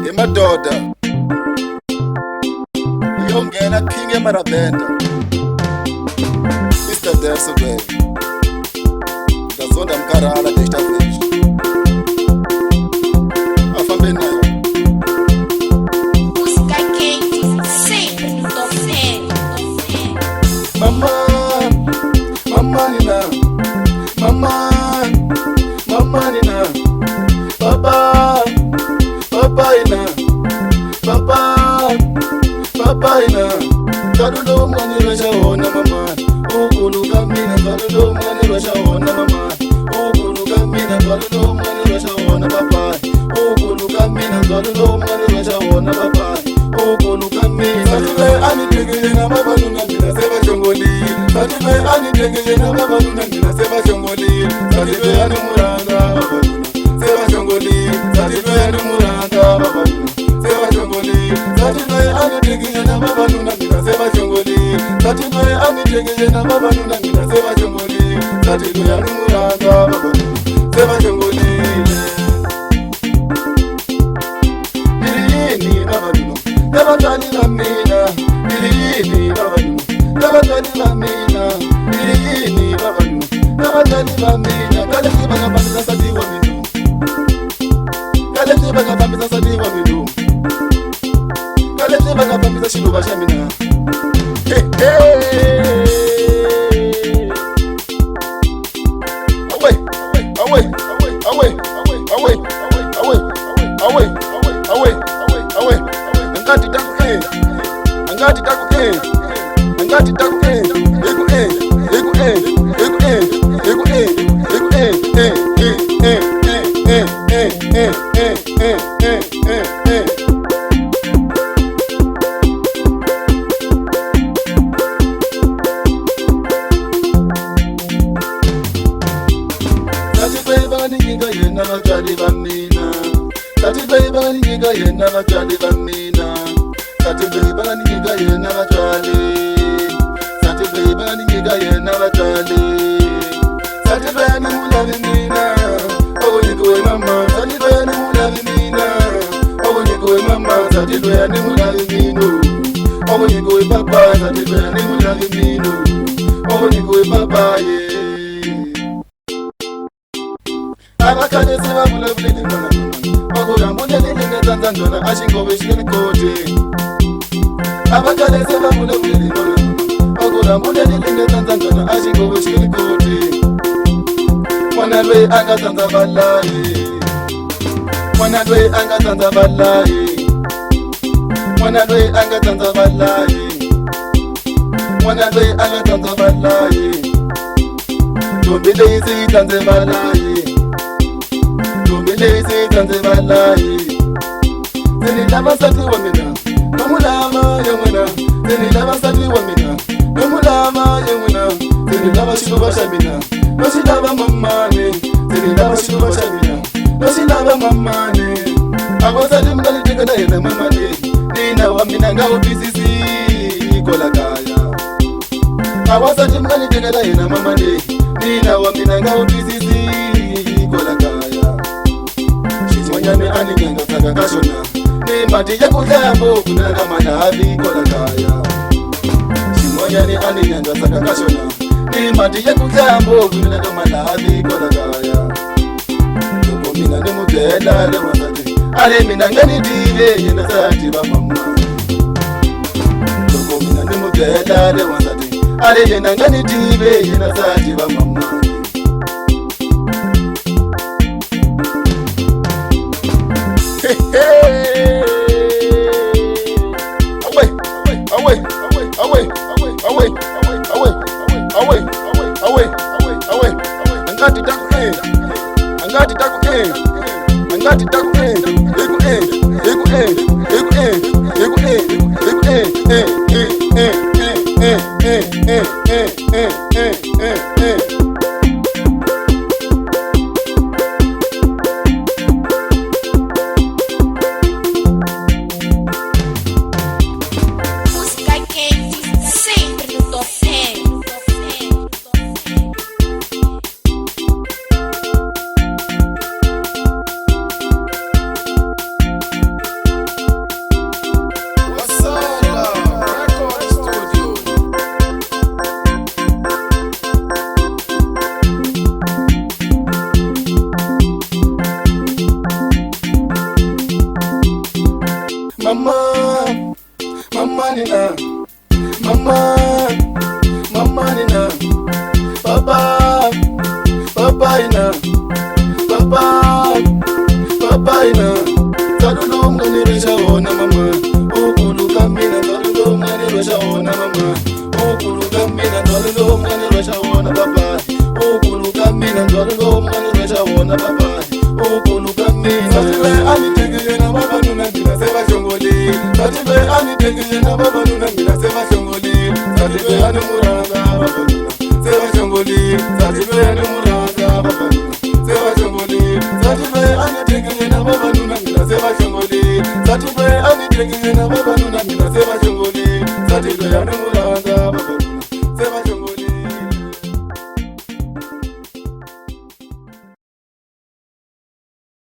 Emadoda yongena King Emarabenda Mr. Dersobel Ndazonda mkarala desta fresh afambe nayo Música quente, sempre no top 10. Mama nina Mama nina Papa ina Papa ina Kadulo mwani rasha ona mama Ukuluka mina kadulo mwani rasha ona mama Ukuluka mina kadulo mwani rasha ona papa Ukuluka mina kadulo mwani rasha ona papa Ukuluka mina Satube ani tegeye na baba nuna mina seba chongoli Satube ani tegeye na baba nuna mina seba chongoli Satube ani muranga baba nuna seba chongoli Satube ani muranga baba nuna seba chongoli Satube ani tegeye na baba nuna mina seba chongoli Satube ani tegeye na baba nuna mina seba chongoli Satube ani muranga baba nuna seba chongoli Nilini baba nuna Tabatani la mina Nilini baba nuna Tabatani la mina Nilini baba nuna Tabatani la mina Kale tiba kapamisa sadiwa minu Kale tiba kapamisa sadiwa minu Kale tiba kapamisa shiluba shamina Hey hey Away Away Away Away Away Away Away Away Angati taku Angati taku Angati taku Egu Egu Egu Don't be lazy, tanze balai. Don't be lazy, tanze balai. Zeni lava sati wa mina, namulama yamuna. Zeni lava sati wa mina, namulama yamuna. Zeni lava shiluba shamina, nosi lava mamane. Zeni lava shiluba shamina, nosi lava mamane. Agosati mkali tegana yena mamane. Nina wa mina ngao bisisi kola kaya. Agosati mkali tegana yena mamane. Nina wa mina ngao bisisi kola kaya. Shizwanyane ani ngenga saka kashona. Ni mati ya kujambo kuna kama na habi kola kaya. Shizwanyane ani ngenga saka kashona. Ni mati ya kujambo kuna kama na habi kola kaya. Yoko mina ni mutela le wasati. Ale mina ngani dive yena sati ba mama. Yoko mina ni mutela le wasati. Ale yena ngani dive yena sati ba mama. Hey hey. Away, away, away, away, away, away, away, away, away, away, away. Angati taku angati taku angati taku egu egu egu Música quente, sempre no top 10. papaina Zadulo mganiresha ona mama Ukuluka mina zadulo mganiresha ona mama Ukuluka mina zadulo mganiresha ona papa Ukuluka mina zadulo mganiresha ona papa Ukuluka mina Zatibe anitegeye na baba nuna mina seba shongoli Zatibe anitegeye na baba nuna mina seba shongoli Zatibe animuranga baba nuna seba shongoli Zatibe animuranga baba nuna seba shongoli Zatibe anitegeye na baba nuna mina seba shongoli Zatibe anitegeye na baba nuna mina seba shongoli Zatibe animuranga baba